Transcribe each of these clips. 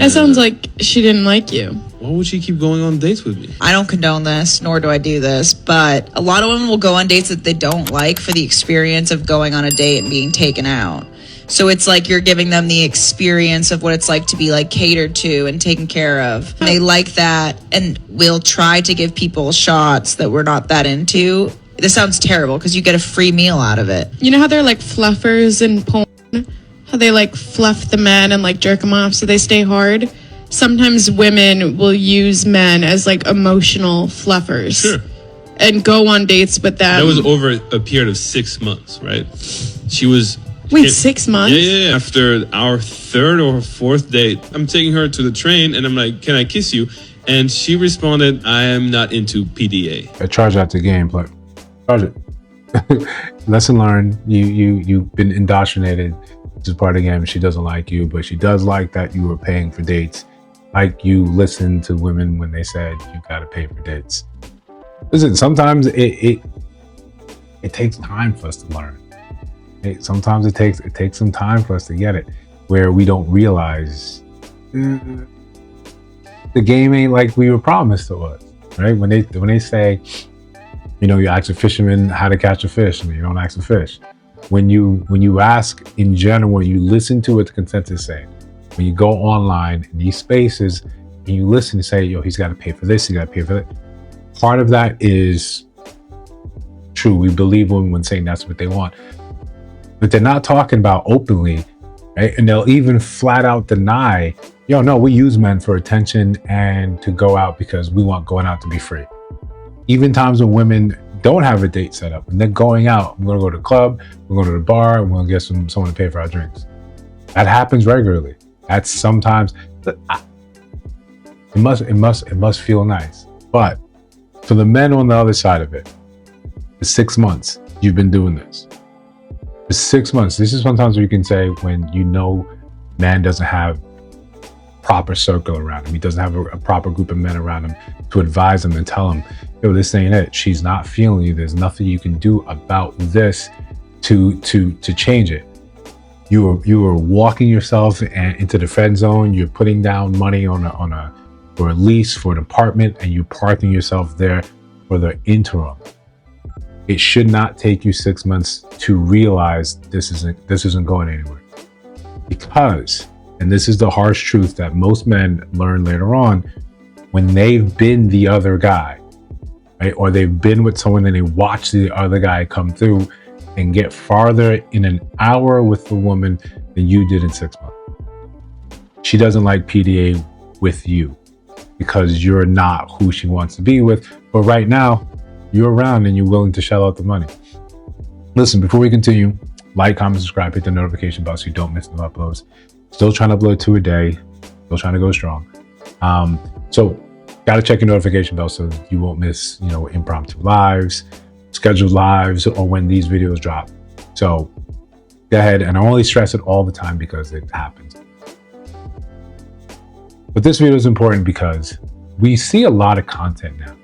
It sounds like she didn't like you. Why would she keep going on dates with me? I don't condone this, nor do I do this, but a lot of women will go on dates that they don't like for the experience of going on a date and being taken out. So it's like you're giving them the experience of what it's like to be like catered to and taken care of. And they like that and will try to give people shots that we're not that into. This sounds terrible because you get a free meal out of it. You know how they're like fluffers in porn? How they like fluff the men and like jerk them off so they stay hard? Sometimes women will use men as like emotional fluffers. Sure. And go on dates with them. That was over a period of 6 months, right? She was... Wait, 6 months? Yeah. After our third or fourth date, I'm taking her to the train and I'm like, can I kiss you? And she responded, I am not into PDA. I charge out the game, but charge it. Lesson learned. You've been indoctrinated. This is part of the game. She doesn't like you, but she does like that you were paying for dates. Like you listened to women when they said you gotta pay for dates. Listen, sometimes it takes time for us to learn. Sometimes it takes some time for us to get it, where we don't realize the game ain't like we were promised to us, right? When they say, you know, you ask a fisherman how to catch a fish, and you don't ask a fish. When you ask in general, you listen to what the consent is saying. When you go online in these spaces and you listen and say, yo, he's got to pay for this, he got to pay for that. Part of that is true. We believe them when saying that's what they want. But they're not talking about openly, right? And they'll even flat out deny, yo, no, we use men for attention and to go out because we want going out to be free. Even times when women don't have a date set up, and they're going out, we're going to go to the club, we're going to the bar, and we're going to get someone to pay for our drinks. That happens regularly. That's sometimes, it must feel nice. But for the men on the other side of it, for 6 months, you've been doing this. 6 months. This is sometimes where you can say when you know man doesn't have proper circle around him. He doesn't have a proper group of men around him to advise him and tell him, yo, this ain't it. She's not feeling you. There's nothing you can do about this to change it. You are walking yourself into the friend zone. You're putting down money for a lease for an apartment, and you're parking yourself there for the interim. It should not take you 6 months to realize this isn't going anywhere. Because, and this is the harsh truth that most men learn later on, when they've been the other guy, right? Or they've been with someone and they watch the other guy come through and get farther in an hour with the woman than you did in 6 months. She doesn't like PDA with you because you're not who she wants to be with. But right now, you're around and you're willing to shell out the money. Listen, before we continue, like, comment, subscribe, hit the notification bell so you don't miss new uploads. Still trying to upload 2 a day. Still trying to go strong. So gotta check your notification bell so you won't miss, impromptu lives, scheduled lives, or when these videos drop. So go ahead, and I only stress it all the time because it happens. But this video is important because we see a lot of content now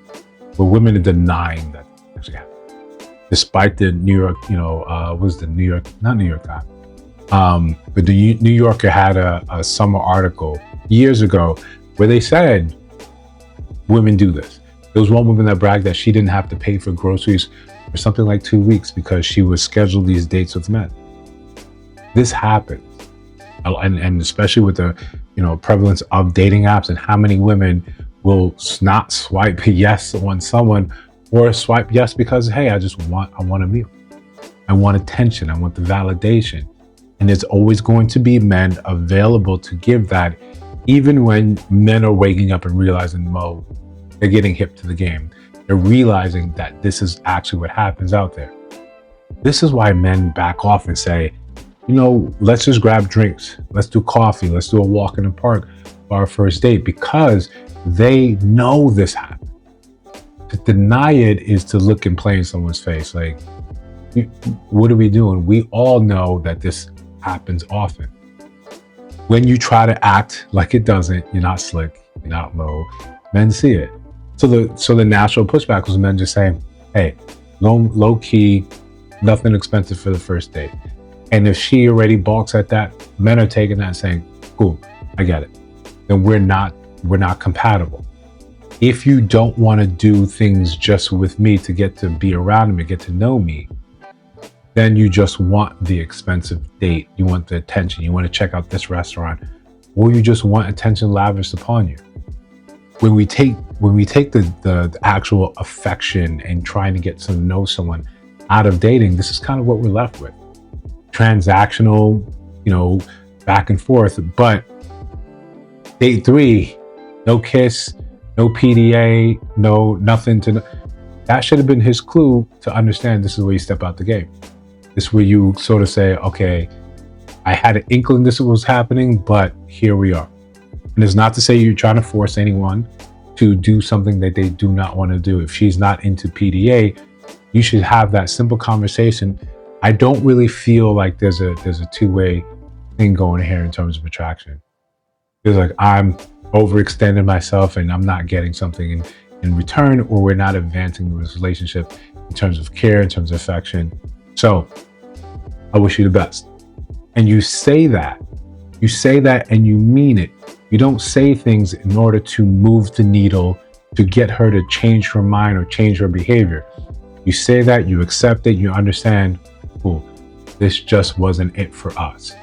where women are denying that actually happened. Despite the New York, not New York Times, but the New Yorker had a summer article years ago where they said women do this. There was one woman that bragged that she didn't have to pay for groceries for something like 2 weeks because she was scheduled these dates with men. This happens. And especially with the prevalence of dating apps and how many women will not swipe yes on someone or swipe yes because, hey, I want a meal. I want attention. I want the validation. And there's always going to be men available to give that, even when men are waking up and realizing, they're getting hip to the game. They're realizing that this is actually what happens out there. This is why men back off and say, let's just grab drinks. Let's do coffee. Let's do a walk in the park for our first date, because they know this happens. To deny it is to look and play in someone's face. Like, what are we doing? We all know that this happens often. When you try to act like it doesn't, you're not slick, you're not low, men see it. So the natural pushback was men just saying, hey, low key, nothing expensive for the first date. And if she already balks at that, men are taking that and saying, cool, I get it. then we're not compatible. If you don't want to do things just with me to get to be around me, get to know me, then you just want the expensive date. You want the attention. You want to check out this restaurant, or you just want attention lavished upon you. When we take the actual affection and trying to get to know someone out of dating, this is kind of what we're left with. Transactional, back and forth. But date 3, no kiss, no PDA, no nothing to. That should have been his clue to understand this is where you step out the game. This is where you sort of say, okay, I had an inkling this was happening, but here we are. And it's not to say you're trying to force anyone to do something that they do not want to do. If she's not into PDA, you should have that simple conversation. I don't really feel like there's a two-way thing going here in terms of attraction. It's like I'm overextending myself and I'm not getting something in return, or we're not advancing the relationship in terms of care, in terms of affection. So I wish you the best. And you say that and you mean it. You don't say things in order to move the needle, to get her to change her mind or change her behavior. You say that, you accept it, you understand, cool, this just wasn't it for us.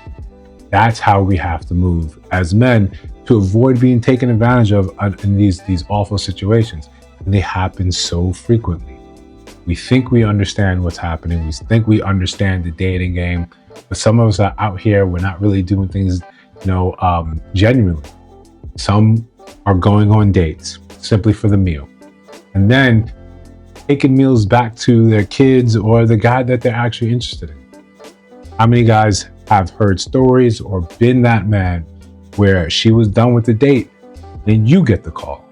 That's how we have to move as men to avoid being taken advantage of in these awful situations. And they happen so frequently. We think we understand what's happening. We think we understand the dating game, but some of us are out here, we're not really doing things, genuinely. Some are going on dates simply for the meal, and then taking meals back to their kids or the guy that they're actually interested in. How many guys have heard stories or been that man where she was done with the date and you get the call,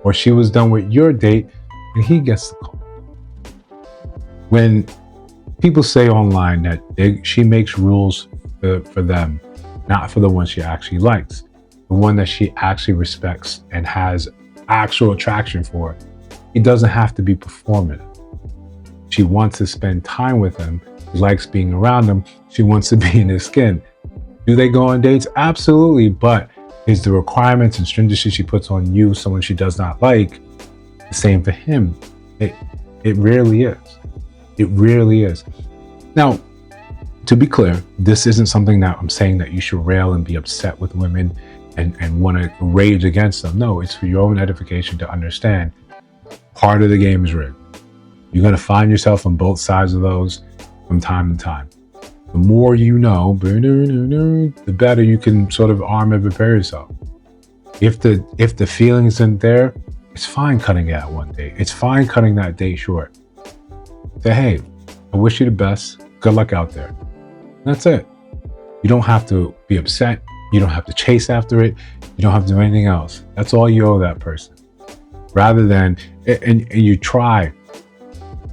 or she was done with your date and he gets the call? When people say online that she makes rules for them, not for the one she actually likes, the one that she actually respects and has actual attraction for, it doesn't have to be performative. She wants to spend time with him. She likes being around him. She wants to be in his skin. Do they go on dates? Absolutely. But is the requirements and stringency she puts on you, someone she does not like, the same for him? It rarely is. It rarely is. Now, to be clear, this isn't something that I'm saying that you should rail and be upset with women and want to rage against them. No, it's for your own edification to understand part of the game is rigged. You're going to find yourself on both sides of those from time to time. The more you know, the better you can sort of arm and prepare yourself. If the feeling isn't there, it's fine cutting it out one day. It's fine cutting that date short. Say, hey, I wish you the best. Good luck out there. That's it. You don't have to be upset. You don't have to chase after it. You don't have to do anything else. That's all you owe that person. Rather than, and you try.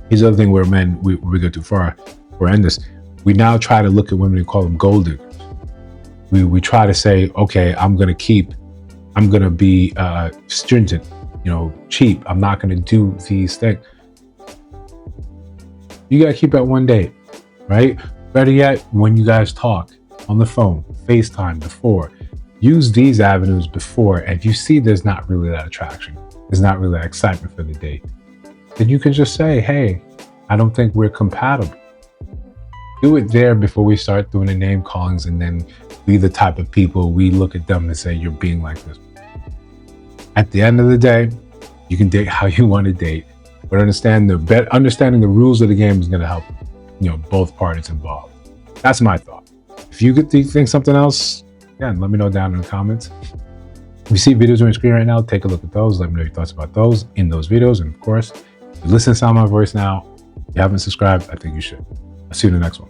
Here's the other thing where men, we go too far. We're in this. We now try to look at women and call them gold diggers. We try to say, okay, I'm going to be stringent, cheap. I'm not going to do these things. You got to keep at one date, right? Better yet, when you guys talk on the phone, FaceTime before, use these avenues before. And if you see there's not really that attraction, there's not really that excitement for the date, then you can just say, hey, I don't think we're compatible. Do it there before we start doing the name callings and then be the type of people we look at them and say, you're being like this. At the end of the day, you can date how you want to date, but understanding the rules of the game is going to help, both parties involved. That's my thought. If you could think something else, again, let me know down in the comments. If you see videos on your screen right now, take a look at those. Let me know your thoughts about those in those videos. And of course, if you listen to sound of my voice now, if you haven't subscribed, I think you should. I'll see you in the next one.